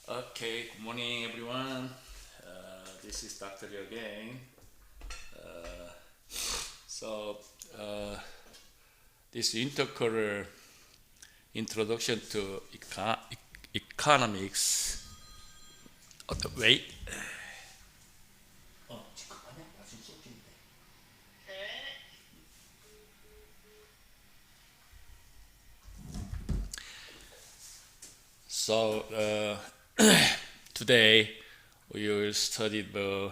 Okay, good morning everyone. This is Dr. Liu again. Uh, so, uh, this intercareer introduction to economics. Wait. So, today we will study the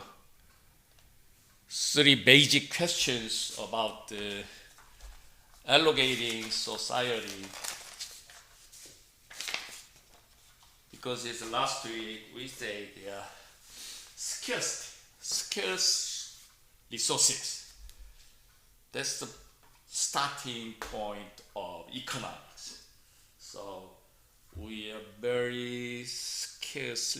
three basic questions about the allocating society, because it's last week we said scarce resources. That's the starting point of economics. So we are very scarce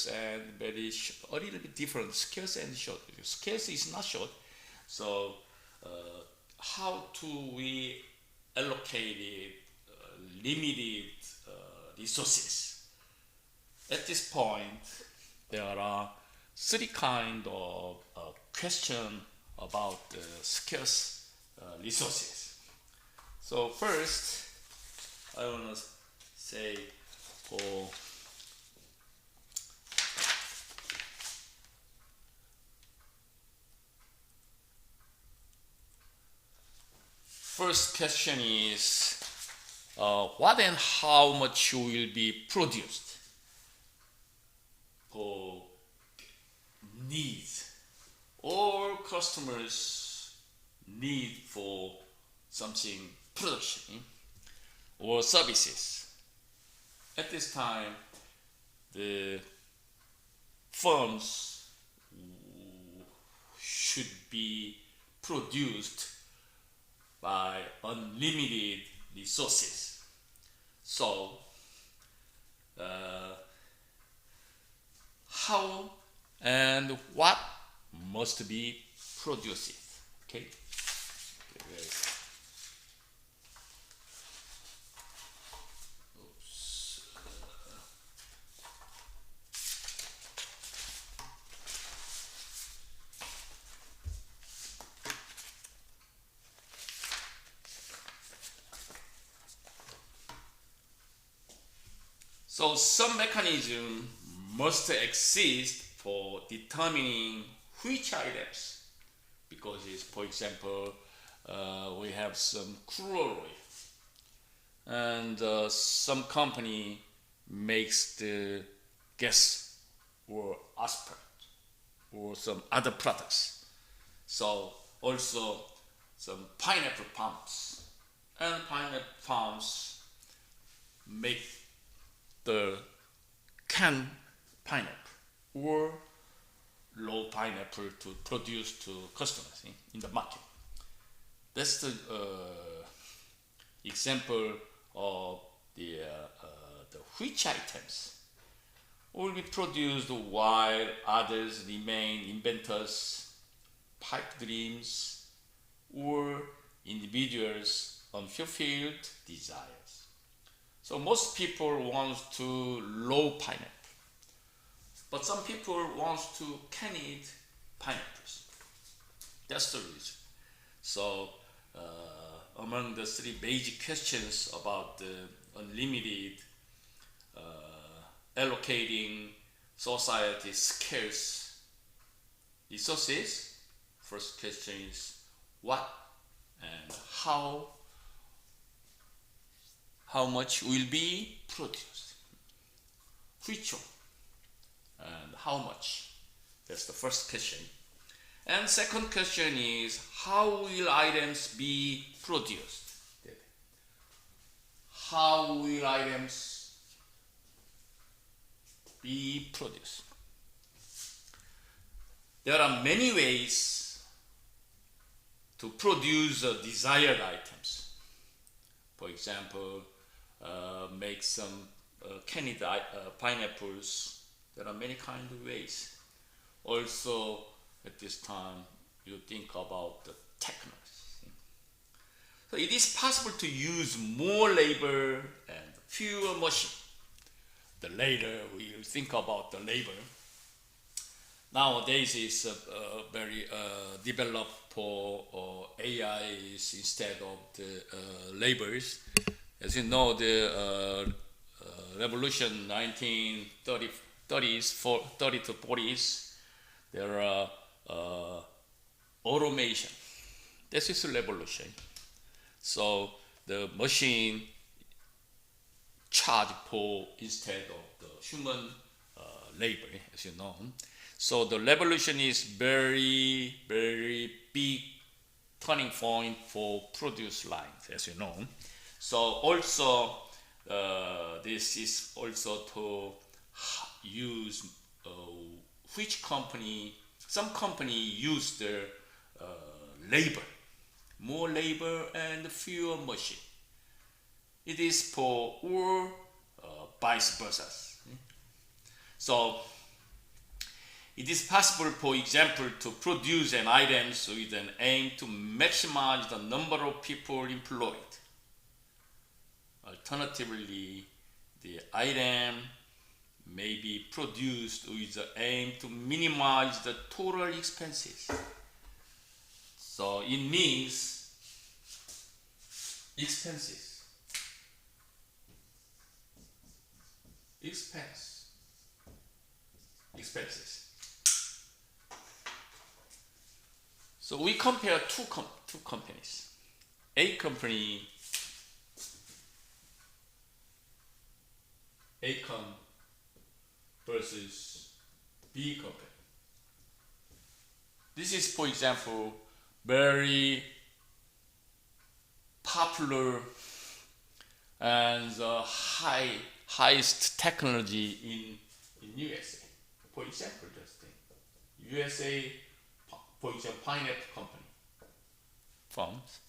and very a little bit different. Scarce and short. Scarce is not short. So uh, how do we allocate it, limited resources? At this point, there are three kind of question about scarce resources. So first, I want to say for first question is what and how much will be produced for needs. All customers need for something production or services. At this time, the firms should be produced by unlimited resources. So, how and what must be produced? Okay. Oops. So some mechanism must exist for determining which items, because it's, for example, we have some crude oil, and some company makes the gas or asphalt or some other products. So also some pineapple palms, and pineapple palms make the canned pineapple or raw pineapple to produce to customers in the market. That's the example of the which items will be produced while others remain inventors, pipe dreams, or individuals' unfulfilled desires. So most people want to raw pineapple, but some people want to candied pineapples. That's the reason. So among the three basic questions about the unlimited allocating society's scarce resources, first question is what and how much will be produced, which one, and how much. That's the first question. And second question is how will items be produced? How will items be produced? There are many ways to produce desired items. For example, make some candied pineapples. There are many kind of ways. Also, at this time, you think about the technology. So it is possible to use more labor and fewer machines, the later we'll think about the labor. Nowadays is very developed for AIs instead of the labors. As you know, the revolution 1930s, 30 to 40s, there are automation. This is a revolution. So the machine charge for instead of the human labor, as you know. So the revolution is very, very big turning point for produce lines, as you know. So also this is also to use which company, some company use their labor, more labor and fewer machine. It is for or vice versa. So it is possible, for example, to produce an item with an aim to maximize the number of people employed. Alternatively, the item may be produced with the aim to minimize the total expenses. So it means expenses. Expenses. So we compare two companies. A company, versus B company. This is, for example, very popular and highest technology in USA. For example, just think USA, for example, pineapple company farms.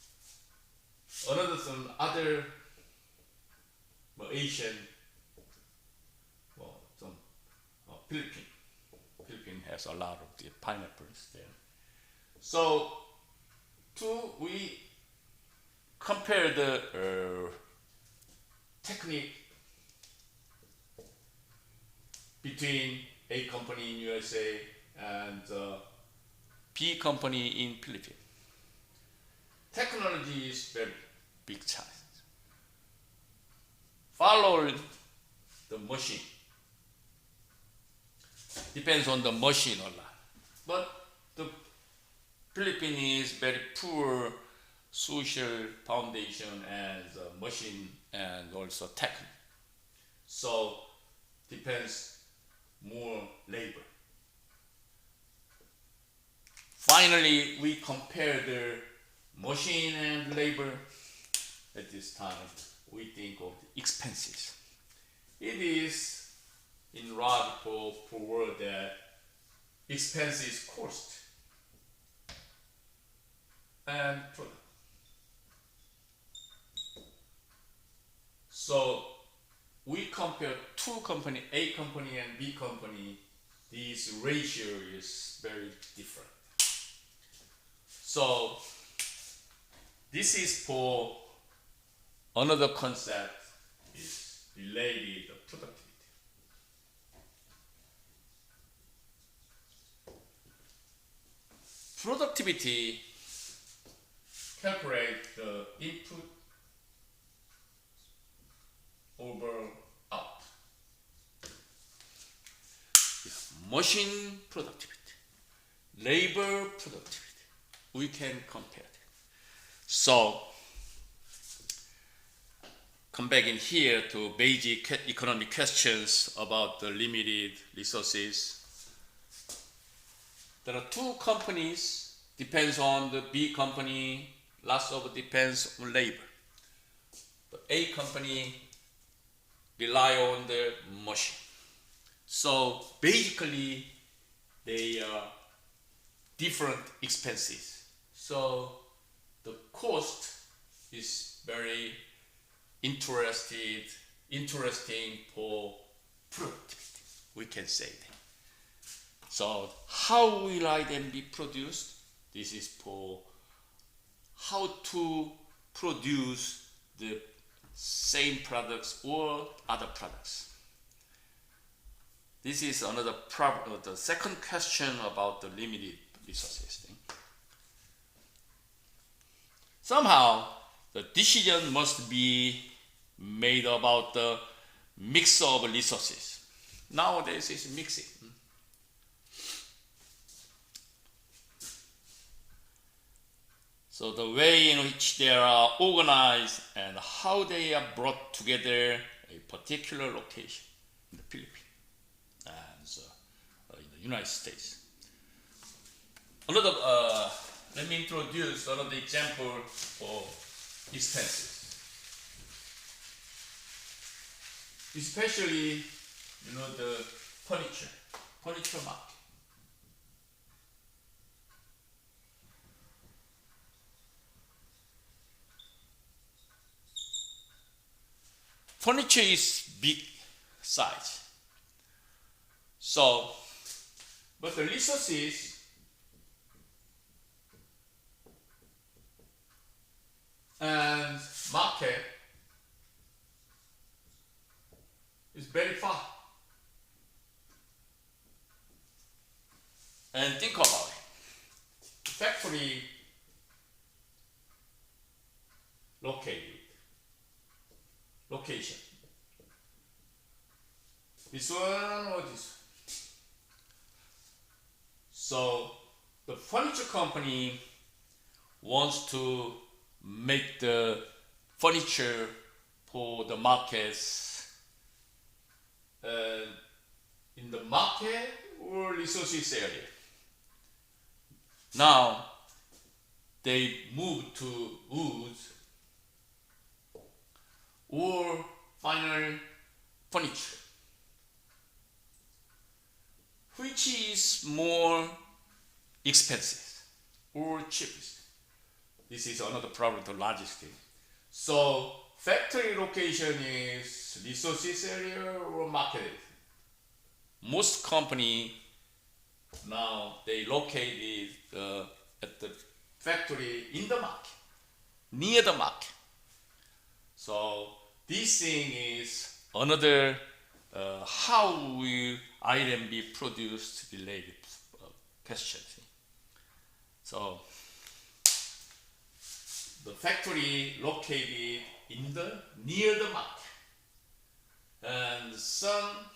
Another some other Asian, some Philippines has a lot of the pineapples there. So we compare the technique between A company in USA and B company in Philippines. Technology is very big challenge. Follow the machine. Depends on the machine a lot. But the Philippines is very poor social foundation and machine and also technique. So depends more labor. Finally, we compare the machine and labor. At this time, we think of the expenses. It is in radical word that expenses cost and product. So we compare two company, A company and B company. This ratio is very different. So this is for another concept is related to productivity. Productivity calculate the input over out. Machine productivity, labor productivity. We can compare it. So come back in here to basic economic questions about the limited resources. There are two companies, depends on the B company, lots of depends on labor. The A company rely on the machine. So basically they are different expenses. So the cost is very interesting for productivity, we can say that. So how will item be produced? This is for how to produce the same products or other products. This is another problem. The second question about the limited resources thing. Somehow, the decision must be made about the mix of resources. Nowadays, it's mixing. So the way in which they are organized and how they are brought together a particular location in the Philippines and in the United States. Another, let me introduce another example for expenses. Especially, the furniture market. Furniture is big size. So, but the resources and market is very far. And think about it. Factory location. This one or this one. So the furniture company wants to make the furniture for the markets in the market or resources area. Now they move to woods or final furniture. Which is more expensive or cheapest? This is another problem, the logistics. So factory location is resources area or market area. Most company now they located at the factory in the market, near the market. So this thing is another how will item be produced related question. So the factory located in the near the market, and some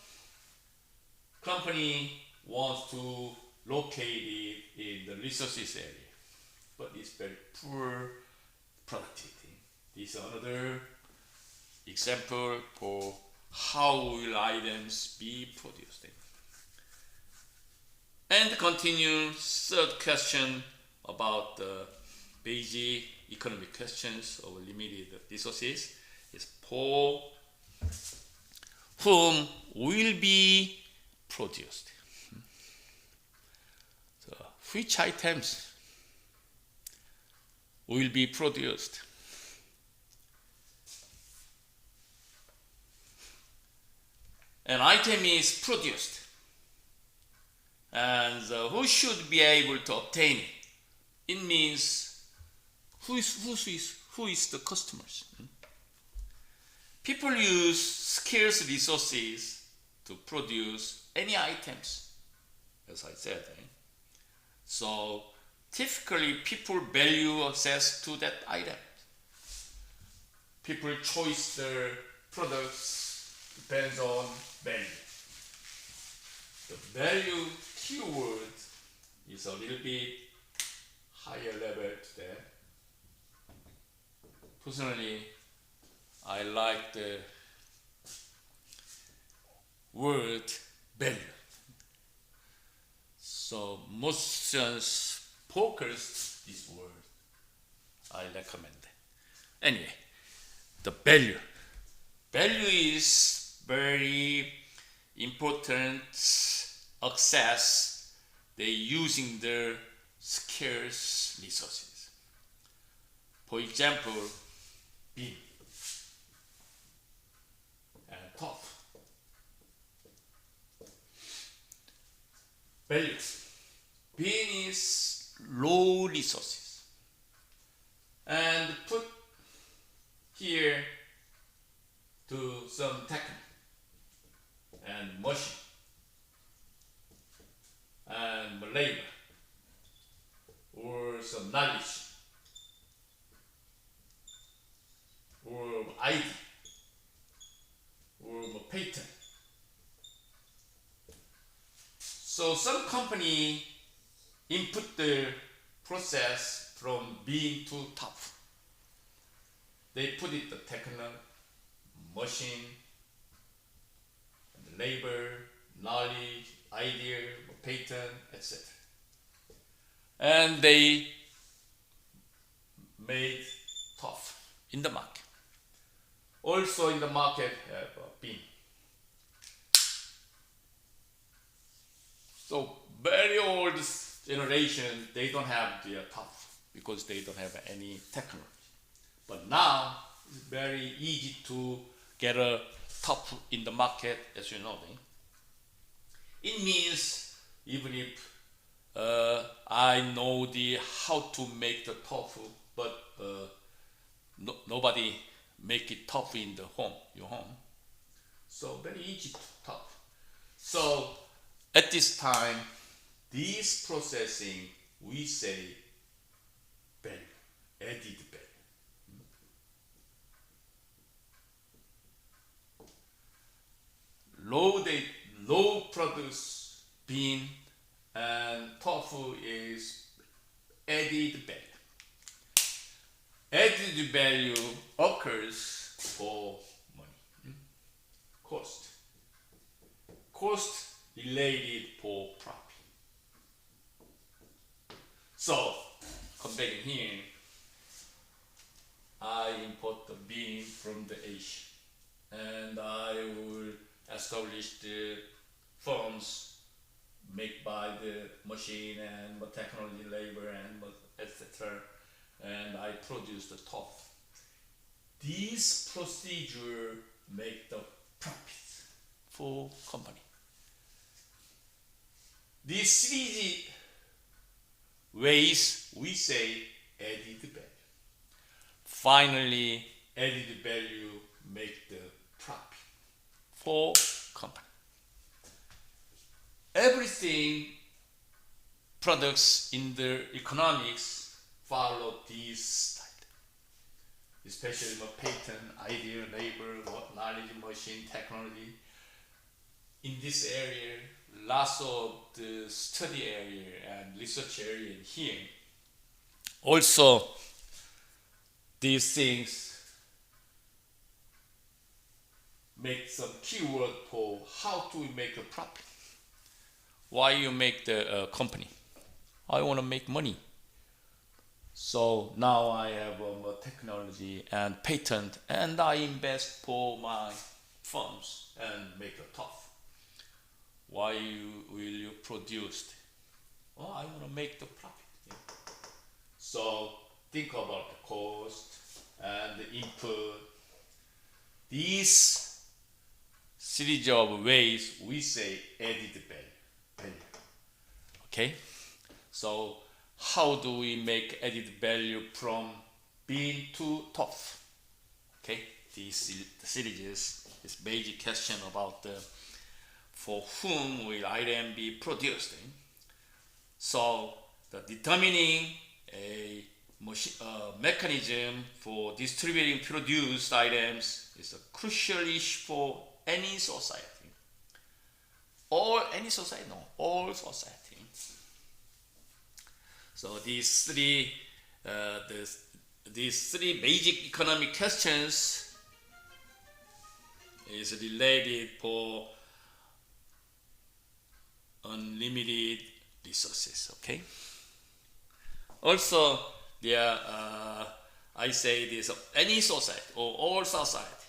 company wants to locate it in the resources area, but it's very poor productivity. This is another example for how will items be produced. And continue third question about the basic economic questions of limited resources is for whom will be produced. So which items will be produced? An item is produced, and who should be able to obtain it? It means who is the customers? People use scarce resources to produce any items, as I said. So typically people value access to that item. People choose their products depends on value. The value keyword is a little bit higher level today. Personally, I like the word value. So most students focus this word. I recommend it. Anyway, the value. Value is very important access they using their scarce resources. For example, bean and top. Value. Bean is low resources. And put here to some technique and machine. and labor or some knowledge or idea or patent. So some company input the process from being too tough. They put it the technical, machine, the labor, knowledge, idea, patent, etc. And they made tough in the market. Also in the market have been. So very old generation, they don't have the tough because they don't have any technology. But now it's very easy to get a tough in the market, as you know. It means even if I know the how to make the tofu, but nobody make it tofu in the home, your home. So very easy to tough. So at this time, this processing we say value, added value. Low produce bean and tofu is added value. Added value occurs for money, cost. Cost related for profit. So, come back in here. I import the bean from the Asia, and I will establish the firms made by the machine and technology, labor, and etc. And I produce the tofu. This procedure make the profit for company. These three ways we say added value. Finally, added value make the profit for company. Everything products in the economics follow this style, especially patent, idea, labor, knowledge, machine, technology. In this area, lots of the study area and research area in here. Also, these things make some keyword for how to make a profit. Why you make the company? I want to make money. So now I have technology and patent, and I invest for my firms and make a tough. Why will you produce? Oh, I want to make the profit. Yeah. So think about the cost and the input. These series of ways we say added value. Okay? So how do we make added value from bean to tough? Okay? This series is basic question about for whom will item be produced. So the determining a mechanism for distributing produced items is a crucial issue for any society. All society. So these three basic economic questions is related for unlimited resources. Okay. Also, I say this any society or all society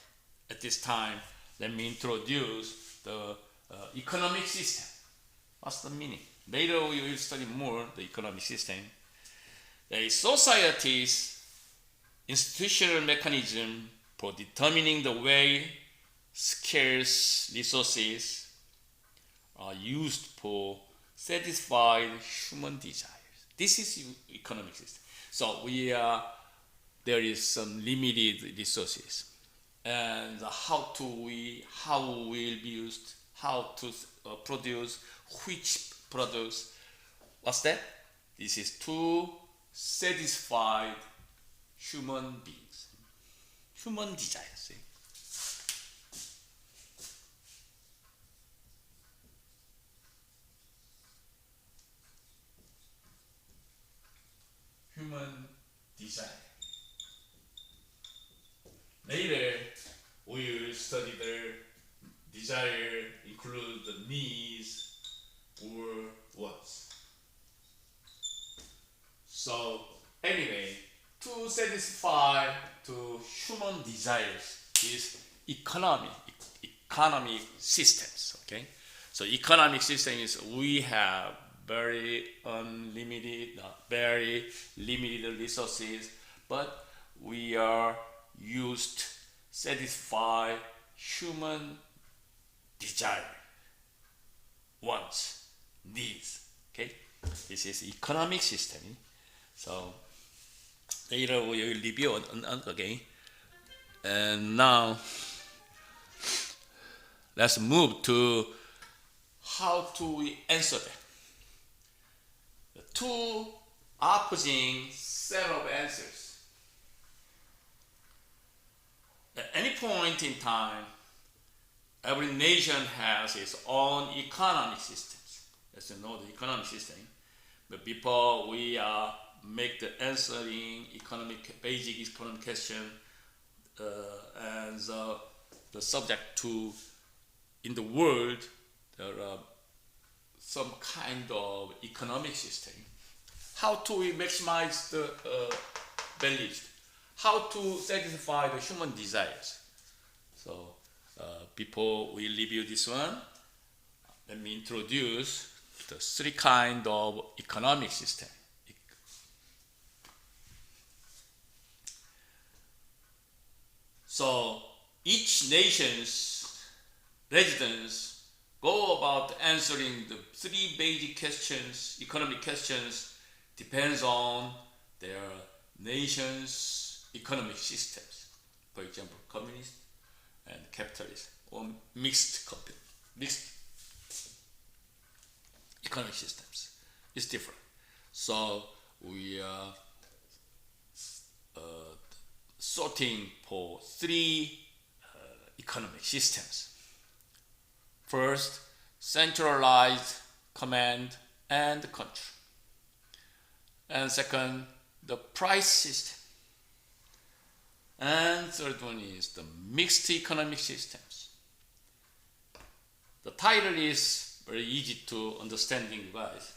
at this time. Let me introduce the economic system. What's the meaning? Later we will study more the economic system. A society's institutional mechanism for determining the way scarce resources are used for satisfy human desires. This is economic system. So there is some limited resources, and how will be used, how to produce, which produce. What's that? This is to satisfy human beings, human desires. Human desire. Later, we will study the desire include the needs or wants. So anyway, to satisfy to human desires is economic systems. Okay, so economic system is we have very limited resources, but we are used to satisfy human desire, wants, needs. Okay, this is economic system. So later we will review on again. And now let's move to how to answer that. The two opposing set of answers. At any point in time, every nation has its own economic systems. As you know, the economic system. But before we make the answering basic economic question, and the subject to in the world, there are some kind of economic system. How to we maximize the values? How to satisfy the human desires? So before we review this one, let me introduce the three kind of economic system. So each nation's residents go about answering the three basic questions, economic questions, depends on their nation's economic systems. For example, communist and capitalist, or mixed economic systems. It's different. So we are sorting for three economic systems. First, centralized command and control. And second, the price system. And third one is the mixed economic systems. The title is very easy to understanding, guys.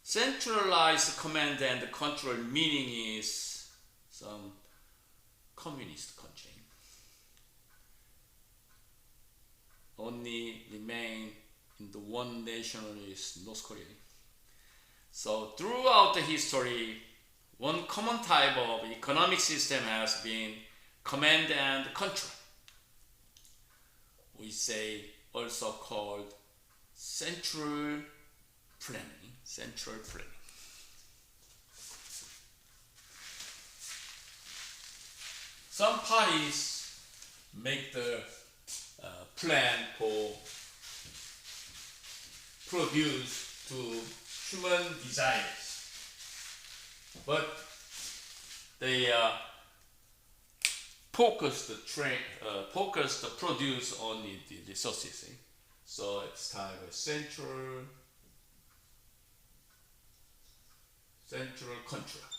Centralized command and control meaning is some communist country only remain in the one nation is North Korea. So throughout the history, one common type of economic system has been command and control. We say also called central planning. Some parties make the plan for produce to human desires, but they focus the produce on the resources. So it's kind of a central control.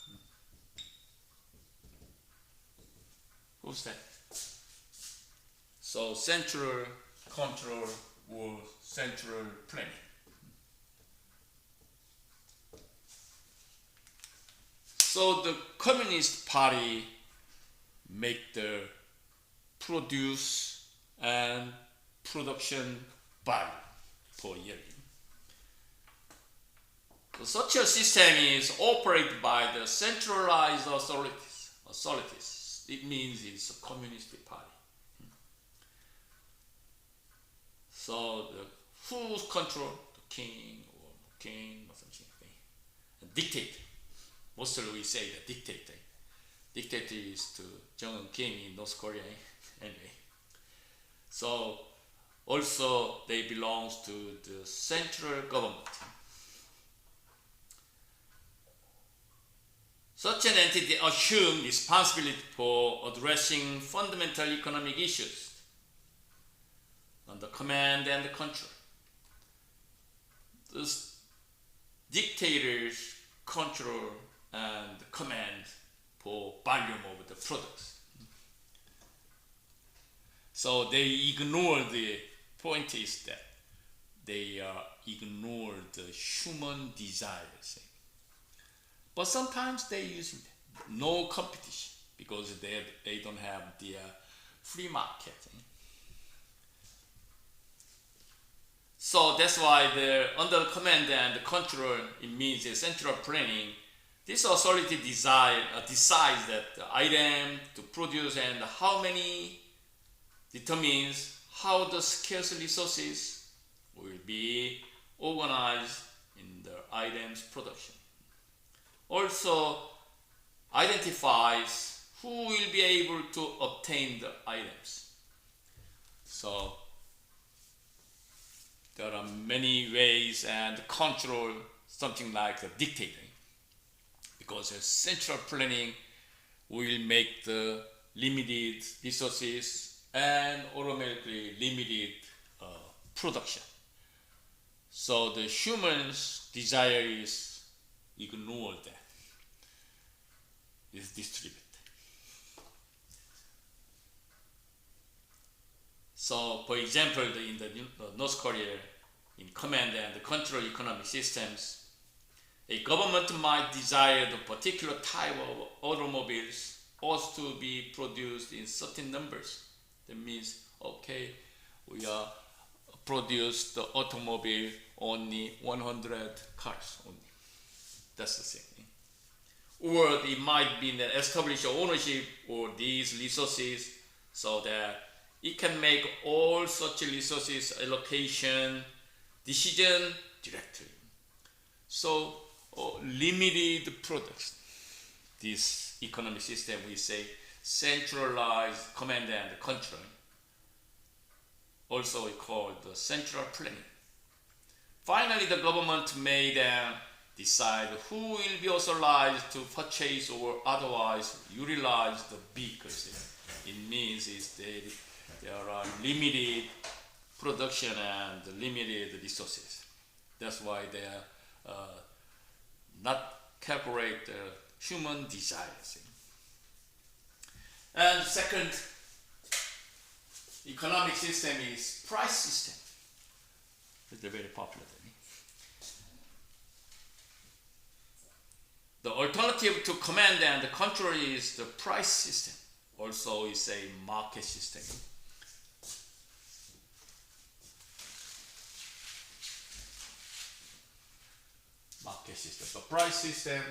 Who's that? So central control or central planning. So the Communist Party make the produce and production value for yearly. So such a system is operated by the centralized authorities. It means it's a communist party. So who control the king or something? And dictate. Mostly we say the dictator. Dictator is to Jong-un Kim in North Korea. Anyway. So also they belong to the central government. Such an entity assumes responsibility for addressing fundamental economic issues under command and control. Thus, dictators control and command for volume of the products. So they ignore the point is that they ignore the human desires. But sometimes they use no competition because they don't have the free market. So that's why under command and control, it means central planning. This authority decides that the item to produce and how many determines how the scarce resources will be organized in the item's production. Also identifies who will be able to obtain the items. So there are many ways and control something like the dictating, because central planning will make the limited resources and automatically limited production. So the human's desire is ignored, that is distributed. So, for example, in the North Korea, in command and control economic systems, a government might desire the particular type of automobiles ought to be produced in certain numbers. That means, okay, we are produce the automobile only 100 cars only. That's the thing. Or it might be that establish ownership or these resources so that it can make all such resources allocation decision directly. So limited products. This economic system we say centralized command and control. Also we call the central planning. Finally, the government may then decide who will be authorized to purchase or otherwise utilize the vehicles. It means is that there are limited production and limited resources. That's why they are not calculate the human desires. And second economic system is price system. It's very popular. The alternative to command and control is the price system. Also is a market system. Market system. The price system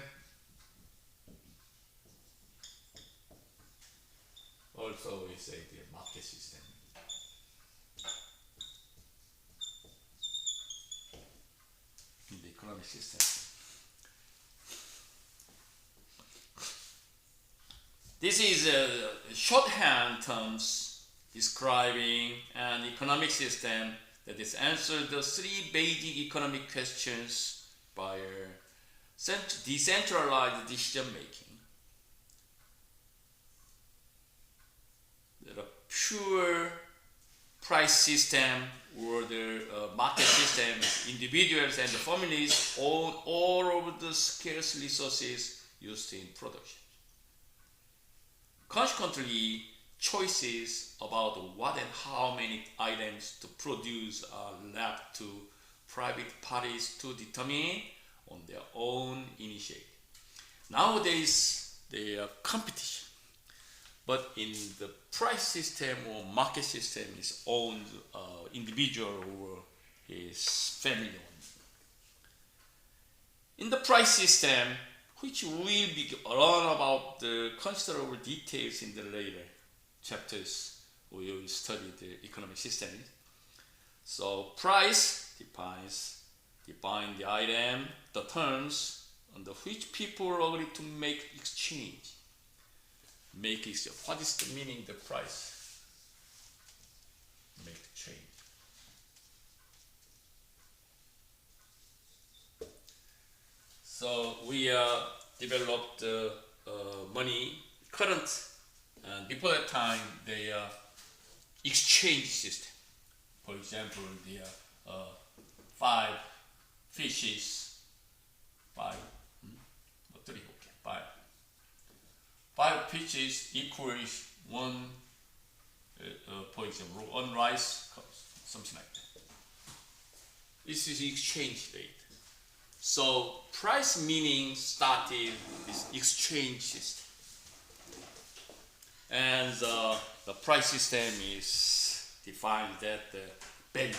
also is a market system. In the economic system. This is shorthand terms describing an economic system that is answered the three basic economic questions by decentralized decision making. The pure price system or the market system, individuals and the families own all of the scarce resources used in production. Consequently, choices about what and how many items to produce are left to private parties to determine on their own initiative. Nowadays, they are competition, but in the price system or market system is owned individual or is family owned. In the price system, which will be learn about the considerable details in the later chapters we will study the economic system. So price define the item, the terms under which people agree to make exchange. Make exchange. What is the meaning of the price? Make change. So we developed money, current, and before that time, they exchange system. For example, the 5 fishes, 5, 3, okay, 5 fishes equals 1, for example, 1 rice cup, something like that. This is exchange rate. So price meaning started this exchange system. And the price system is defined that the value.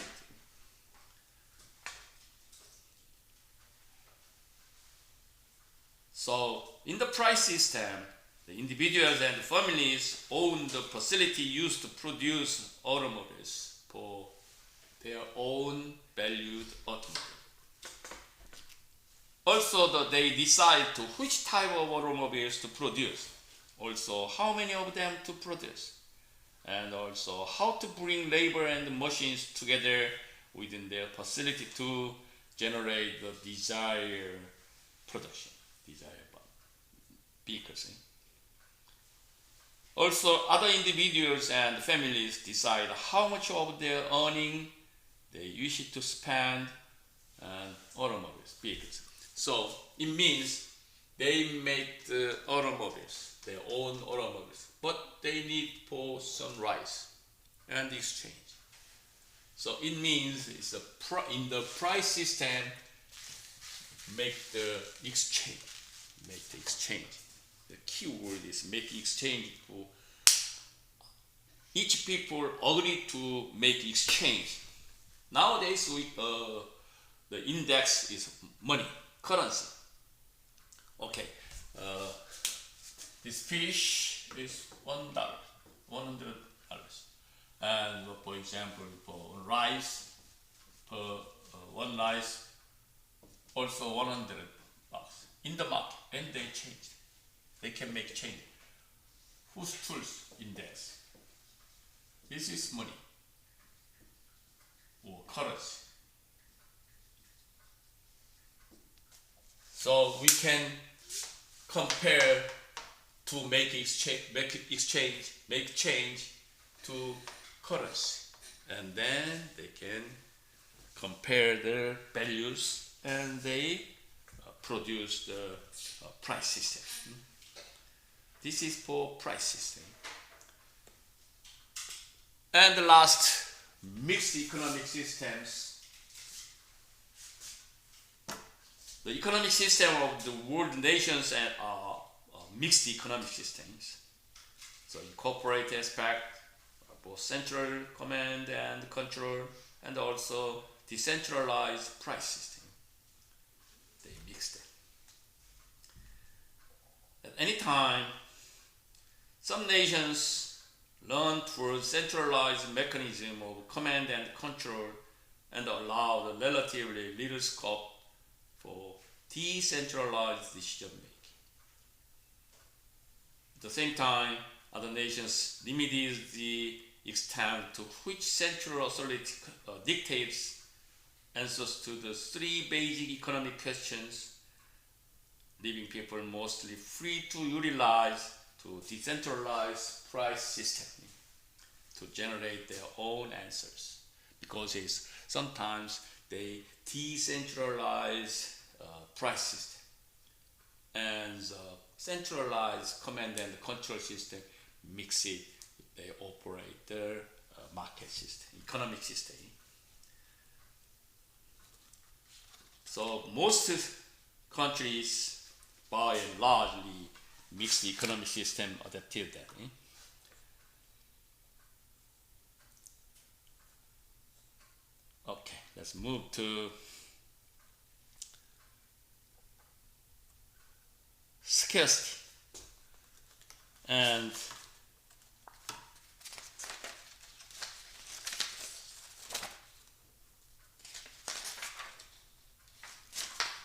So in the price system, the individuals and families own the facility used to produce automobiles for their own valued automobile. Also, they decide to which type of automobiles to produce, also how many of them to produce, and also how to bring labor and machines together within their facility to generate the desired production, desired vehicles. Also, other individuals and families decide how much of their earning they wish to spend on automobiles, vehicles. So it means they make the automobiles, their own automobiles, but they need for some rice and exchange. So it means it's in the price system, make the exchange. The key word is make exchange. Each people agree to make exchange. Nowadays, the index is money, currency. Okay, this fish is $100, and for example, for rice, per one rice, also $100 in the market, and they change. They can make change. Whose tools index? This is money or currency. So we can compare to make change to currency, and then they can compare their values and they produce the price system. This is for price system. And the last, mixed economic systems. The economic system of the world nations are mixed economic systems. So incorporate aspect, both central command and control, and also decentralized price system. They mix them. At any time, some nations learn towards centralized mechanism of command and control and allow the relatively little scope for decentralized decision making. At the same time, other nations limited the extent to which central authority dictates answers to the 3 basic economic questions, leaving people mostly free to utilize to decentralized price system to generate their own answers, because sometimes they decentralize price system and centralized command and control system mix it, they operate their market system, economic system. So most countries by and largely mixed economic system adapted that. Okay, let's move to scarcity and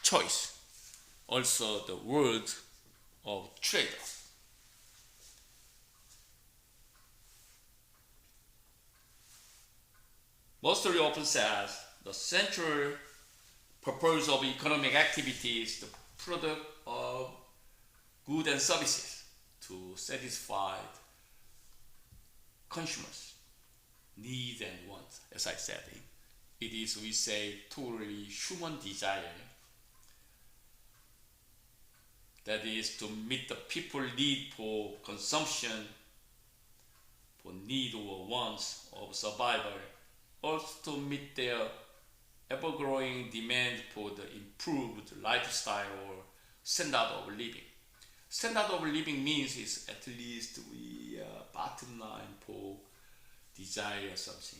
choice, also the word of trade-off. Mostly often says the central purpose of economic activity is the product of goods and services to satisfy consumers' needs and wants. As I said, it is, we say, totally human desire. That is to meet the people's need for consumption, for need or wants of survival, also to meet their ever-growing demand for the improved lifestyle or standard of living. Standard of living means is at least we bottom line for desire something.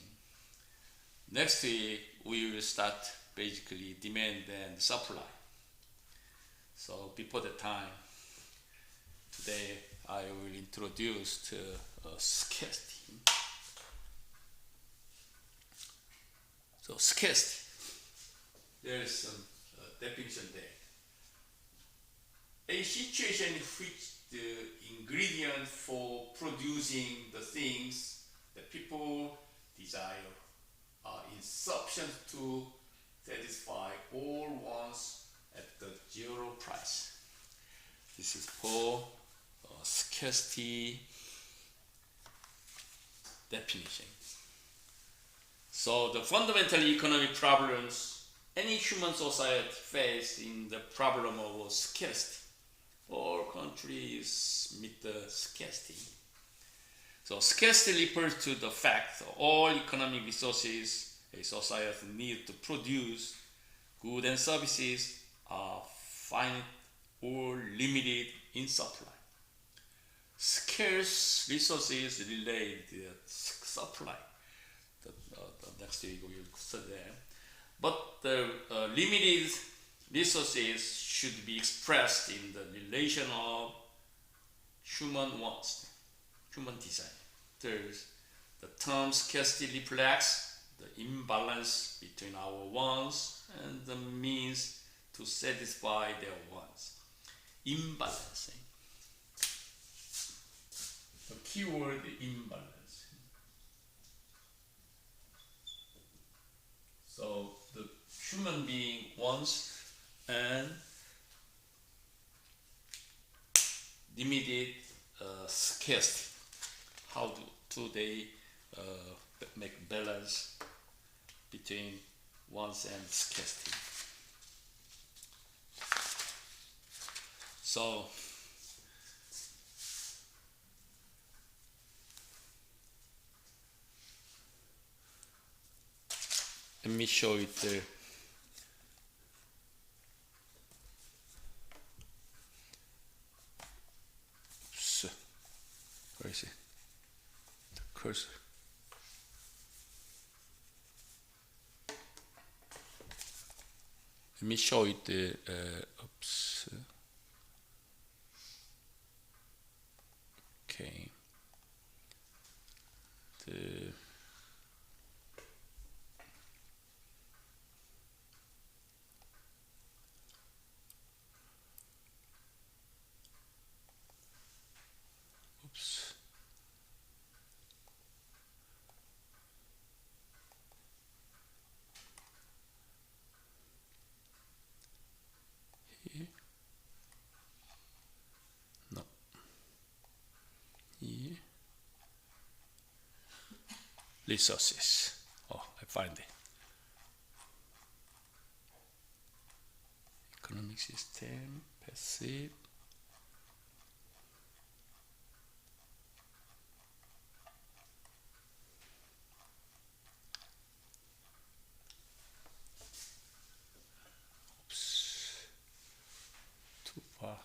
Next week we will start basically demand and supply. So before the time, today I will introduce to scarcity. So scarcity, there is some definition there. A situation in which the ingredient for producing the things that people desire are insufficient to satisfy all wants at the zero price. This is for scarcity definition. So the fundamental economic problems any human society faces in the problem of scarcity. All countries meet the scarcity. So scarcity refers to the fact that all economic resources a society needs to produce goods and services are finite or limited in supply. Scarce resources relate to supply. The next week we will study that. But the limited resources should be expressed in the relation of human wants, human desire. Third, the term scarcity reflects the imbalance between our wants and the means to satisfy their wants. Imbalancing. The keyword imbalance. So the human being wants and limited scarcity. How do they make balance between wants and scarcity? So let me show it there. So, where is it? The cursor. Let me show it the oops. Okay. The oops. Here. No. Here. Resources. Oh, I find it. Economic system, passive. Oops. Too far.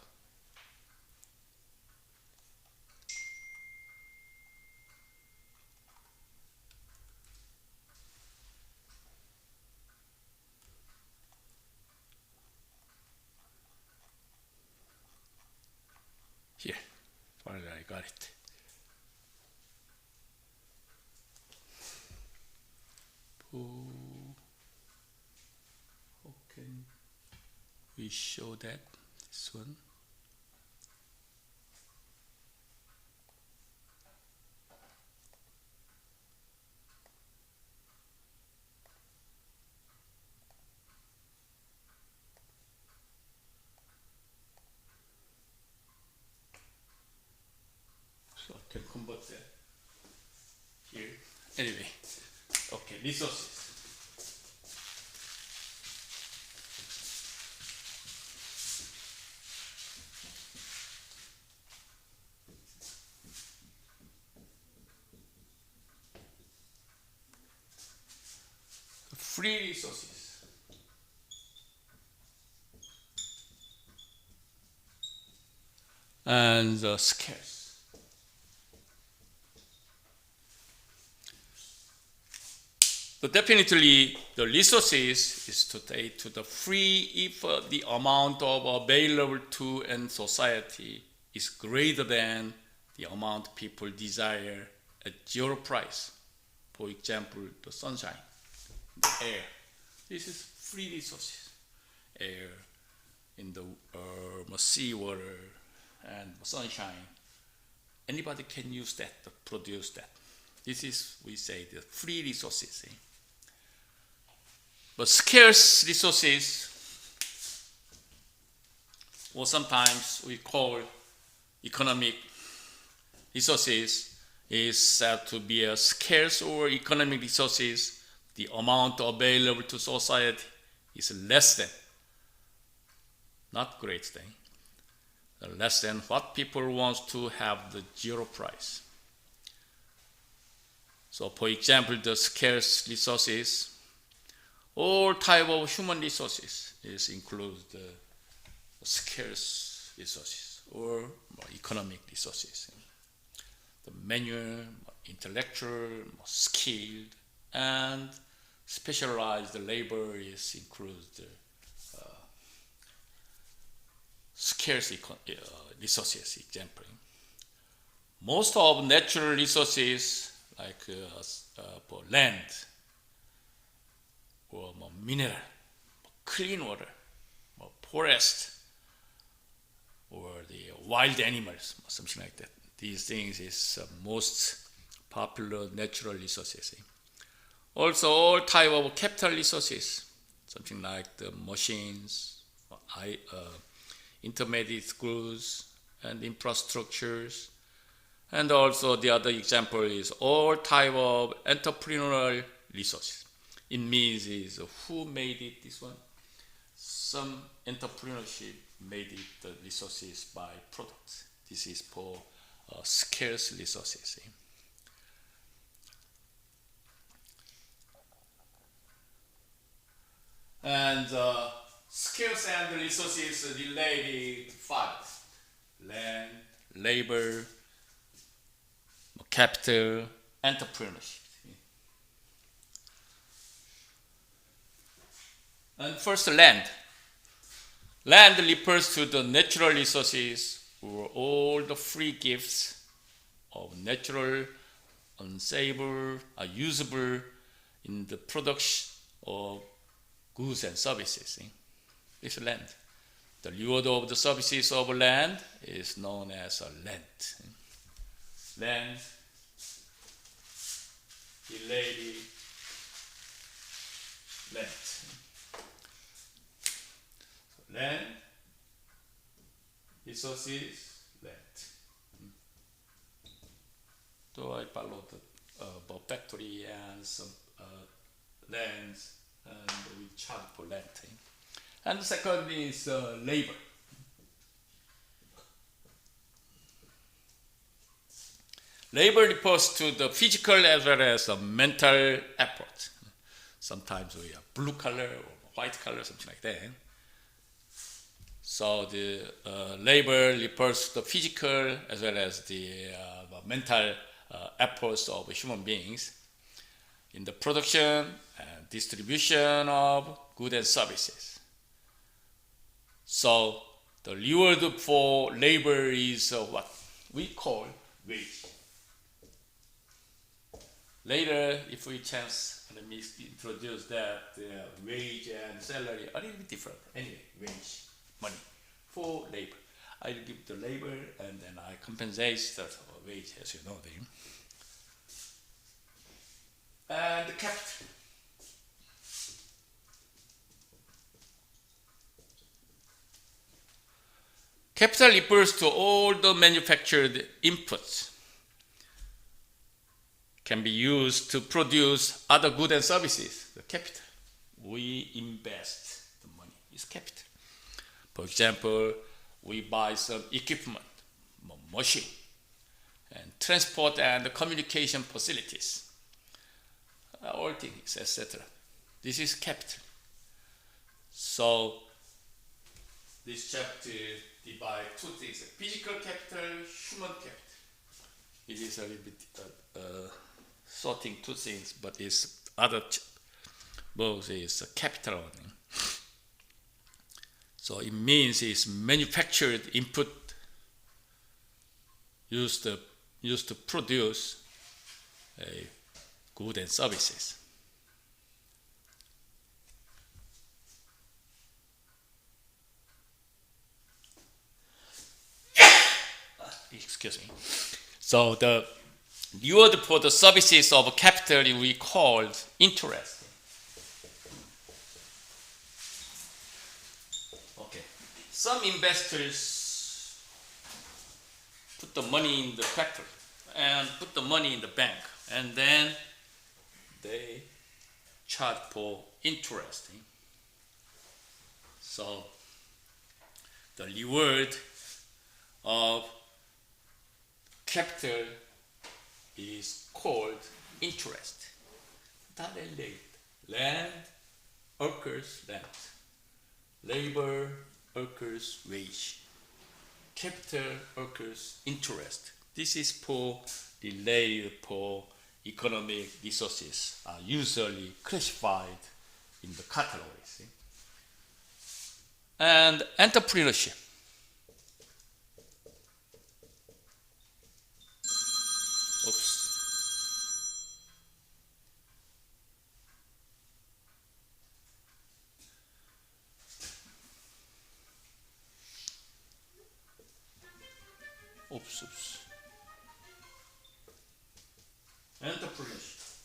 Here, finally I got it. How can we show that? This one. can convert that here. Anyway, okay, resources. Free resources. And scarce. But definitely the resources is today to the free if the amount of available to in society is greater than the amount people desire at zero price. For example, the sunshine, the air. This is free resources. Air, in the sea water, and sunshine. Anybody can use that to produce that. This is, we say, the free resources. But scarce resources, or sometimes we call economic resources, is said to be a scarce or economic resources. The amount available to society is less than, not great thing, less than what people want to have the zero price. So for example, the scarce resources, all type of human resources is includes the scarce resources or economic resources. The manual, intellectual, skilled, and specialized labor is includes the scarce resources. Example, most of natural resources like for land or mineral, clean water, forest, or the wild animals, something like that. These things is most popular natural resources. Also, all type of capital resources, something like the machines, intermediate goods, and infrastructures. And also the other example is all type of entrepreneurial resources. It means is who made it, this one? Some entrepreneurship made it the resources by products. This is for scarce resources. And skills and resources related five: land, labor, capital, entrepreneurship. And first, land. Land refers to the natural resources or all the free gifts of natural, unsavable, are usable in the production of goods and services. It's land. The reward of the services of land is known as a rent. Land, related rent. Land, resources, rent. So I followed the factory and some lands, and we charge for renting. And the second is labor. Labor refers to the physical as well as the mental effort. Sometimes we have blue color or white color, something like that. So the labor refers to the physical as well as the mental efforts of human beings in the production and distribution of goods and services. So the reward for labor is what we call wage. Later, if we chance, let me introduce that wage and salary are a little bit different. Anyway, wage, money for labor. I give the labor and then I compensate the wage, as you know. And the capital. Capital refers to all the manufactured inputs can be used to produce other goods and services, the capital. We invest the money, is capital. For example, we buy some equipment, machine, and transport and communication facilities, all things, etc. This is capital. So this chapter divides two things: physical capital, human capital. It is a little bit sorting two things, but it's other both is capital only. So it means it's manufactured input used to produce goods and services. Excuse me. So the reward for the services of capital we called interest. Okay. Some investors put the money in the factory and put the money in the bank, and then they charge for interest. So the reward of capital is called interest. Land occurs rent. Labor occurs wage. Capital occurs interest. This is for related for economic resources are usually classified in the categories. And entrepreneurship. Oops. Entrepreneurship.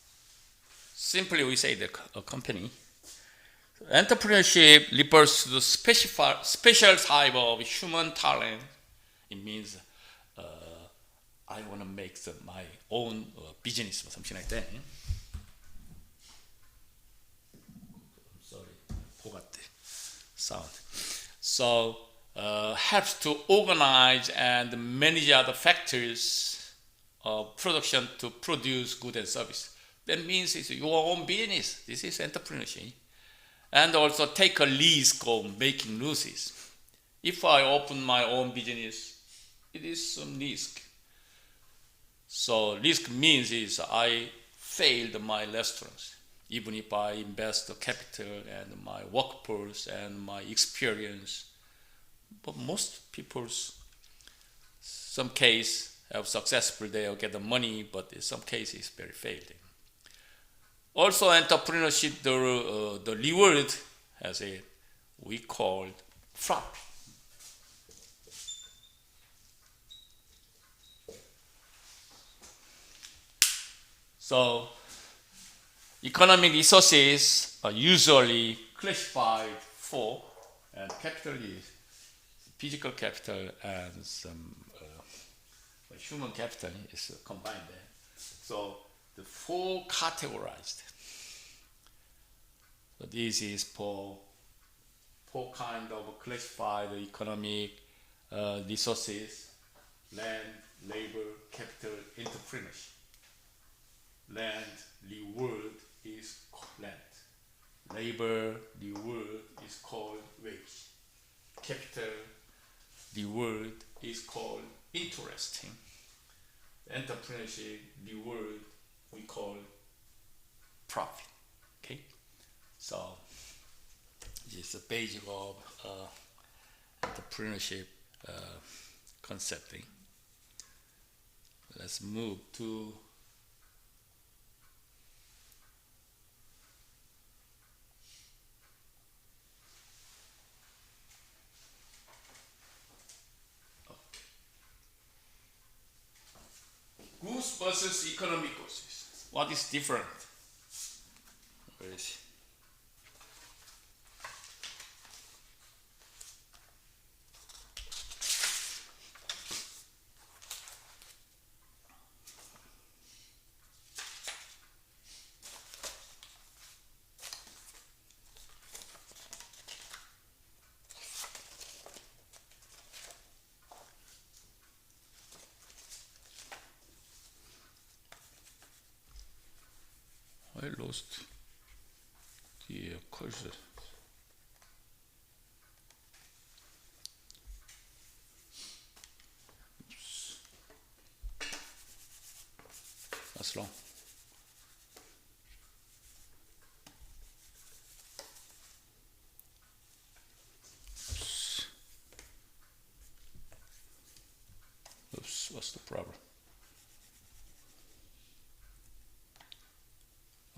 Simply we say a company. Entrepreneurship refers to the special type of human talent. It means I want to make my own business or something like that. Sorry, forgot the sound. So helps to organize and manage other factors of production to produce goods and service. That means it's your own business. This is entrepreneurship. And also take a risk of making losses. If I open my own business, it is some risk. So risk means is I failed my restaurants. Even if I invest the capital and my workforce and my experience. But most people, some case have successful, they'll get the money, but in some cases very failing. Also entrepreneurship, the reward as we call profit. So economic resources are usually classified for, and capital is physical capital and some human capital is combined there. So the four categorized. So this is for four kind of classified economic resources: land, labor, capital, entrepreneurship. Land, reward is land. Labor, reward is called wage. Capital, reward is called interest. Entrepreneurship, reward we call profit. Okay, so this is the basic of entrepreneurship concept. Let's move to goods versus economic goods. What is different? Where is it? cost 뒤에 cost that's wrong. Oops, what's the problem?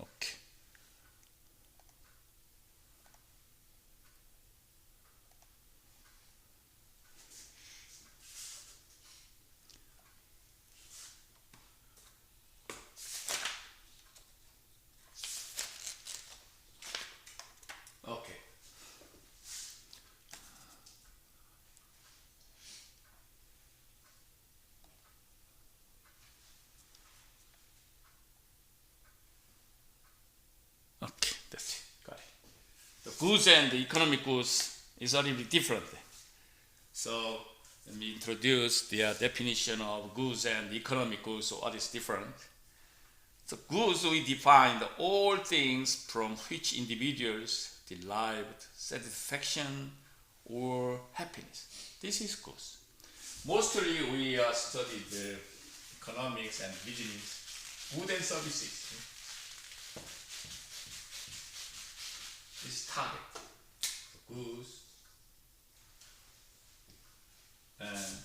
Okay. Okay. Okay, that's it. Got it. The goods and the economic goods is a little bit different. So let me introduce the definition of goods and economic goods. So what is different? So goods we define all things from which individuals derived satisfaction or happiness. This is goods. Mostly we studied the economics and business, goods and services. This target, the goods and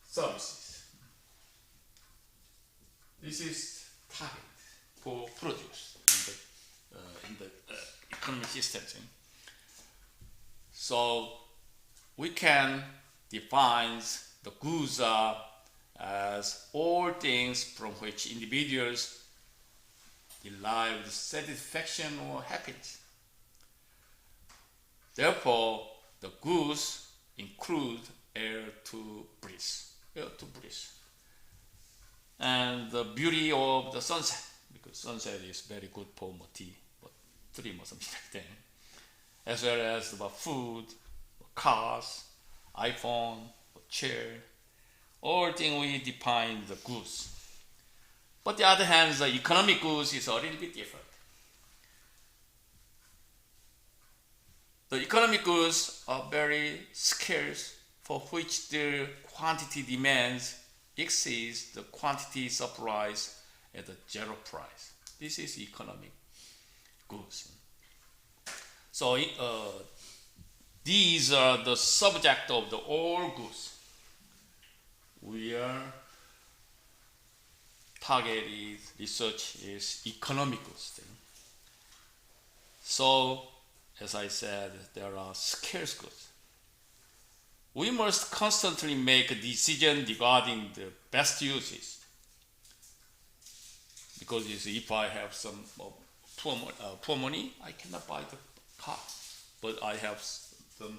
services. This is target for produce in the economic system. So we can define the goods as all things from which individuals derive satisfaction or happiness. Therefore, the goods include air to breathe, and the beauty of the sunset, because sunset is very good for tea, but tree or something like that, as well as the food, cars, iPhone, chair, all things we define the goods. But the other hand, the economic goods is a little bit different. The economic goods are very scarce, for which the quantity demands exceeds the quantity supplies at a zero price. This is economic goods. So these are the subject of the all goods. We are targeted research is economic goods. So, as I said, there are scarce goods. We must constantly make a decision regarding the best uses. Because if I have some poor money, I cannot buy the car. But I have some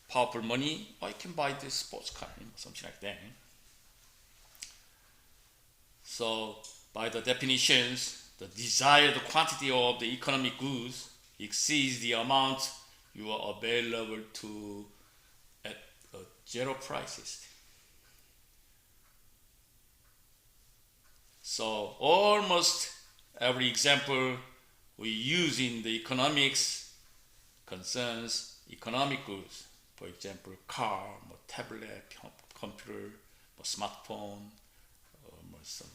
powerful money, I can buy this sports car, something like that. So, by the definitions, the desired quantity of the economic goods exceeds the amount you are available to at zero prices. So, almost every example we use in the economics concerns economic goods. For example, car, tablet, computer, smartphone, some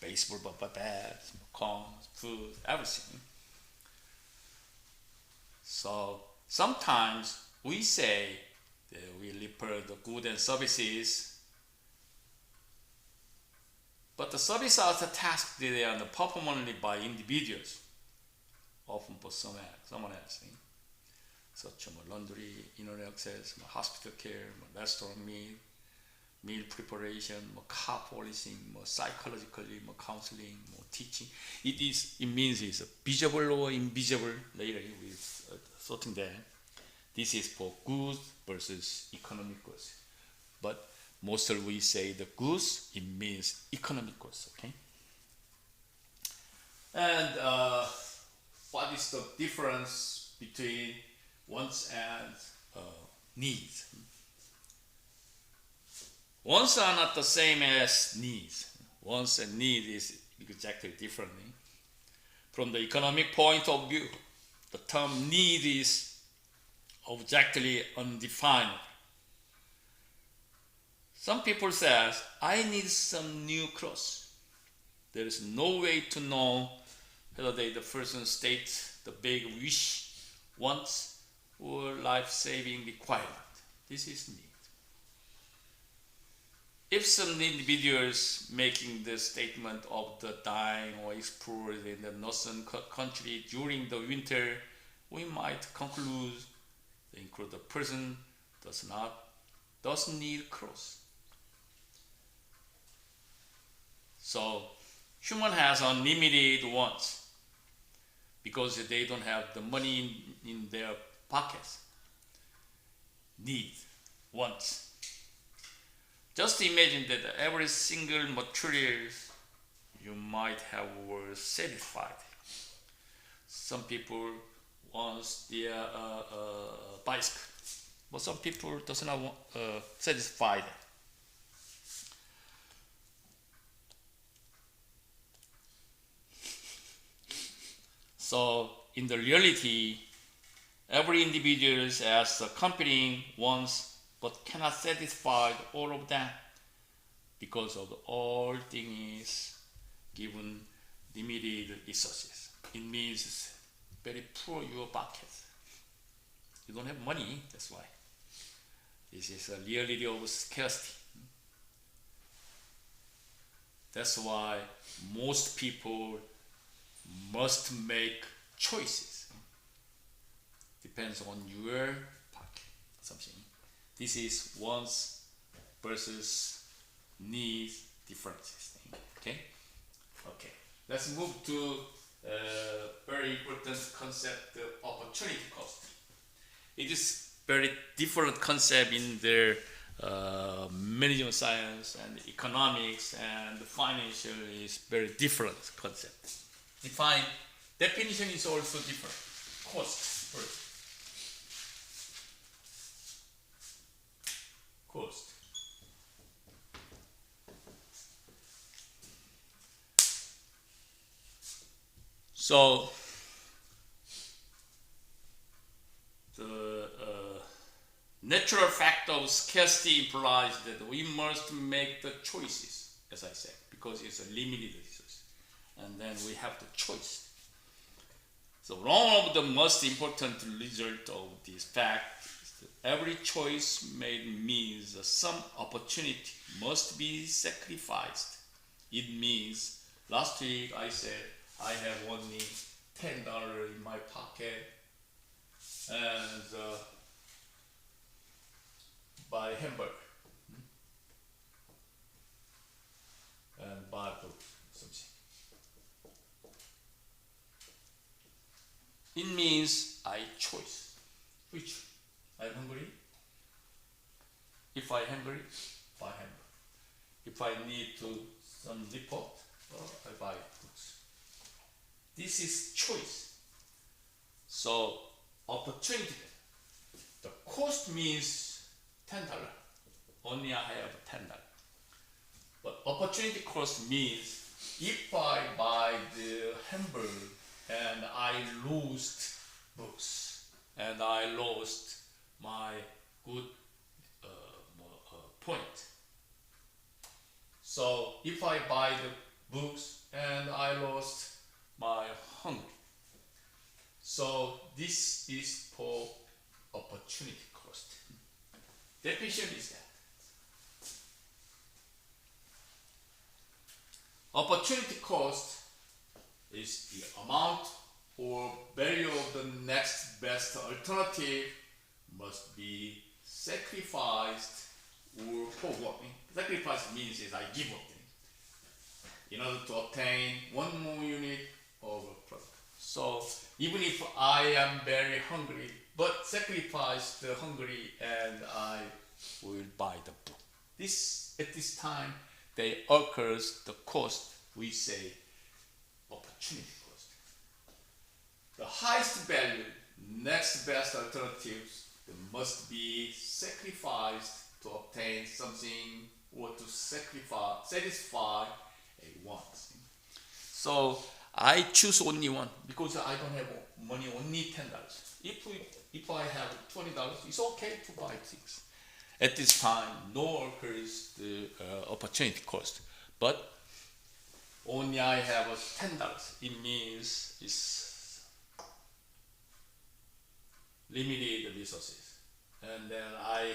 baseball bats, corn, food, everything. So sometimes we say that we refer the goods and services, but the services are the tasks that are performed only by individuals, often for someone else. Such as laundry, internet access, hospital care, restaurant meal preparation, car policing, psychologically, counseling, teaching. It means it's visible or invisible. Later we sorting that. This is for goods versus economic goods. But mostly we say the goods, it means economic goods. Okay. And what is the difference between wants and needs? Wants are not the same as needs. Wants and needs is exactly differently. From the economic point of view, the term need is objectively undefined. Some people say, I need some new clothes. There is no way to know whether the person states the big wish, wants, or life-saving requirement. This is need. If some individuals making the statement of the dying or explored in the northern country during the winter, we might conclude the person doesn't need clothes. So human has unlimited wants because they don't have the money in their pockets. Need, wants. Just imagine that every single material you might have were satisfied. Some people want their bicycle, but some people does not want satisfied. So in the reality, every individual has competing wants but cannot satisfy all of them because of all things given limited resources. It means very poor your pocket. You don't have money, that's why. This is a reality of scarcity. That's why most people must make choices. Depends on your pocket, something. This is wants versus needs differences. Okay? Okay. Let's move to a very important concept, the opportunity cost. It is very different concept in their management science and economics, and financial is very different concept. Definition is also different. Cost first. Cost. So the natural fact of scarcity implies that we must make the choices, as I said, because it's a limited resource, and then we have the choice. So one of the most important result of this fact is that every choice made means some opportunity must be sacrificed. It means last week I said I have only $10 in my pocket and buy hamburger and buy something. It means I choose which. I'm hungry. If I'm hungry, buy hamburger. If I need to some report, I buy books. This is choice. So opportunity. The cost means $10. Only I have $10. But opportunity cost means if I buy the hamburger and I lost books and I lost my good point. So if I buy the books and I lost my hunger. So this is for opportunity cost. Definition is that opportunity cost is the amount or value of the next best alternative must be sacrificed or forgotten. Sacrifice means is I give up things in order to obtain one more unit of a product. So even if I am very hungry, but sacrifice the hungry and I will buy the book. At this time, they occurs the cost we say opportunity cost. The highest value, next best alternatives must be sacrificed to obtain something or to satisfy a want. So I choose only one because I don't have money, only $10. If I have $20, it's okay to buy things. At this time, no occurs the opportunity cost, but only I have $10. It means it's limited resources, and then I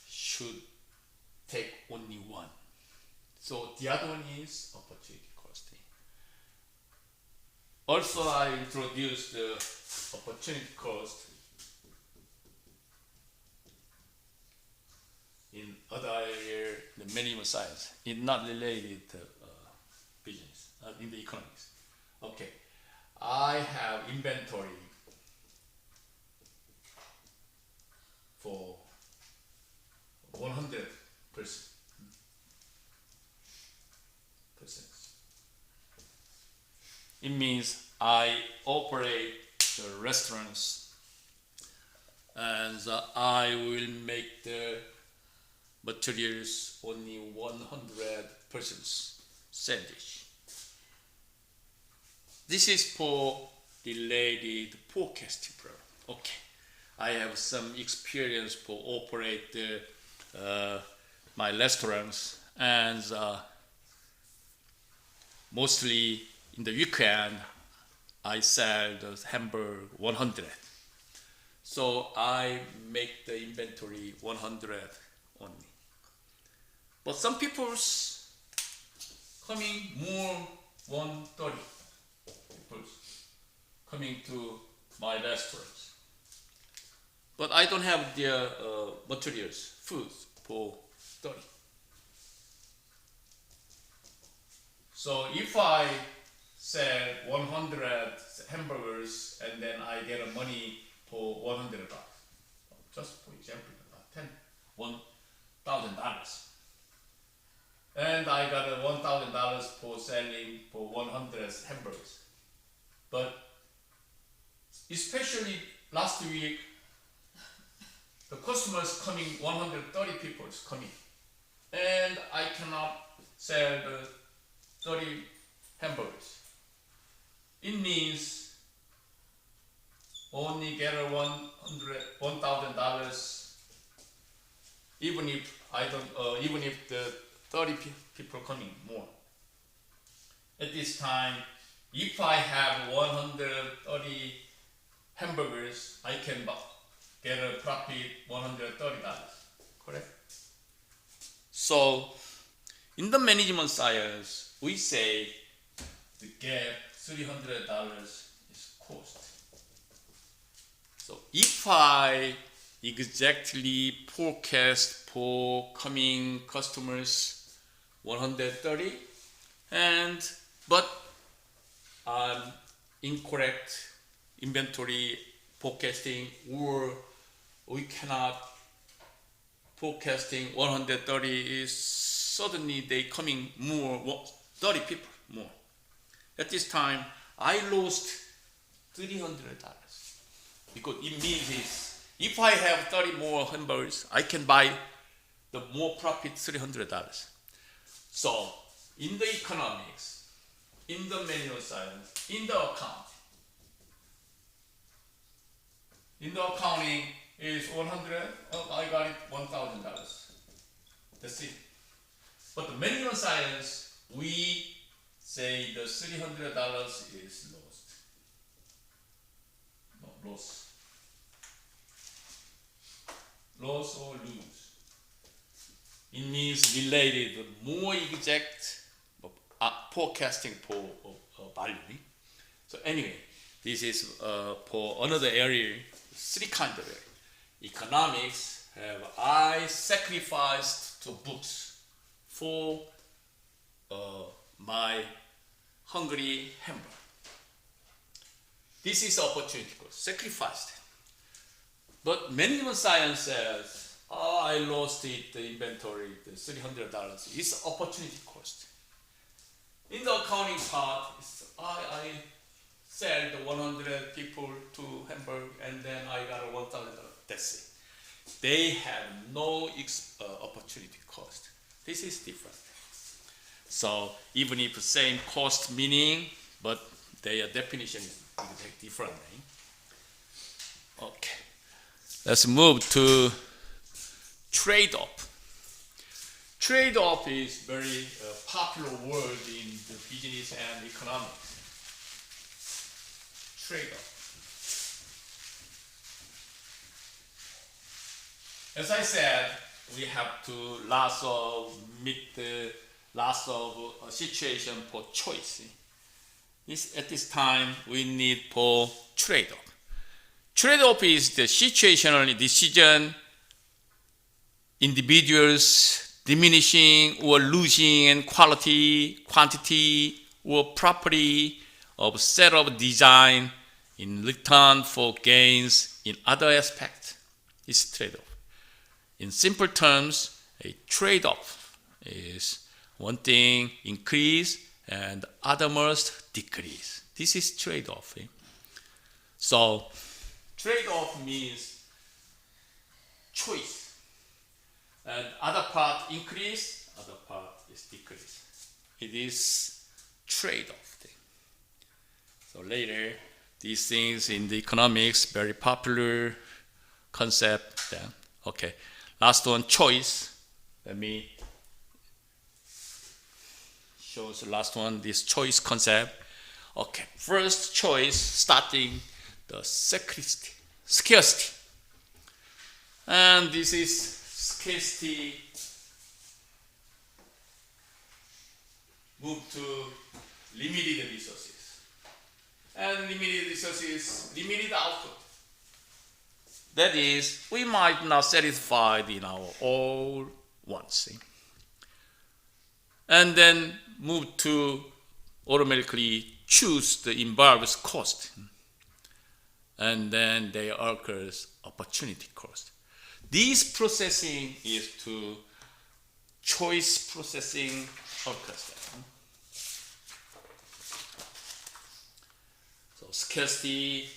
should take only one. So the other one is opportunity costing. Also, I introduced the opportunity cost in other area, the management science. It's not related to business, in the economics. Okay, I have inventory for 100%. It means I operate the restaurants and I will make the materials only 100% sandwich. This is for related forecasting problem. Okay, I have some experience for operate my restaurants, and mostly in the weekend I sell the hamburger 100. So I make the inventory 100 only. But some people's coming more 130 people coming to my restaurants. But I don't have their materials, food for 30. So if I sell 100 hamburgers and then I get a money for $100, just for example, $1,000, and I got $1,000 for selling for 100 hamburgers. But especially last week, the customers coming, 130 people is coming, and I cannot sell the 30 hamburgers. It means only get $1,000, even if I don't, even if the 30 people coming more. At this time, if I have 130 hamburgers, I can get a profit $130. Correct? So, in the management science, we say the gap $300 is cost. So if I exactly forecast for coming customers 130, but I'm incorrect inventory forecasting, or we cannot forecasting 130 is suddenly they coming more, 30 people more. At this time, I lost $300 because it means is if I have 30 more hamburgers, I can buy the more profit $300. So in the economics, in the manual science, in the accounting is 100. I got it $1,000. That's it. But the manual science, we say the $300 is lost. No, loss. Loss or lose. It means related, more exact forecasting for value. So anyway, this is for another area, 3 kinds of area. Economics have I sacrificed to books for my hungry hamburger. This is opportunity cost, sacrificed. But management science says, I lost it, the inventory, the $300. It's opportunity cost. In the accounting part, I sell the 100 people to Hamburg and then I got a $1,000. That's it. They have no opportunity cost. This is different. So even if same cost meaning, but their definition is different. Okay, let's move to trade-off. Trade-off is very popular word in the business and economics. Trade-off. As I said, we have to meet the lots of situation for choice. At this time, we need for trade-off. Trade-off is the situational decision individuals diminishing or losing in quality, quantity, or property of set of design in return for gains in other aspects is trade-off. In simple terms, a trade-off is one thing increase and other must decrease. This is trade-off. So trade-off means choice. And other part increase, other part is decrease. It is trade-off thing. So later, these things in the economics, very popular concept. Then, okay, last one, choice. Let me show the last one, this choice concept. Okay, first choice, starting the scarcity. And this is scarcity move to limited resources. And limited resources, limited output. That is, we might not satisfy in our all wants. And then move to automatically choose the involves cost. And then there occurs opportunity cost. This processing is to choice processing occurs. So scarcity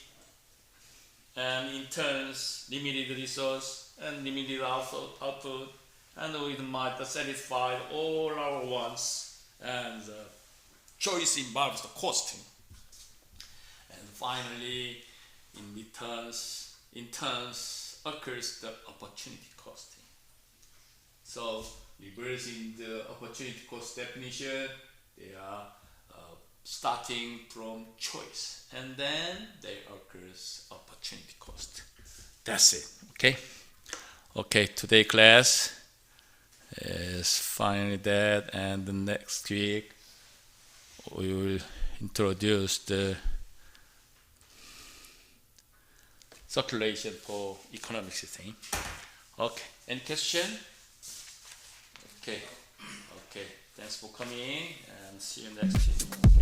and in turns limited resource and limited output, and we might satisfy all our wants, and the choice involves the costing. And finally, in turns occurs the opportunity costing. So reversing the opportunity cost definition, they are starting from choice, and then there occurs opportunity cost. That's it. Okay. Okay. Today class is finally that, and the next week we will introduce the circulation for economics thing. Okay. Any question? Okay. Okay. Thanks for coming, and see you next week.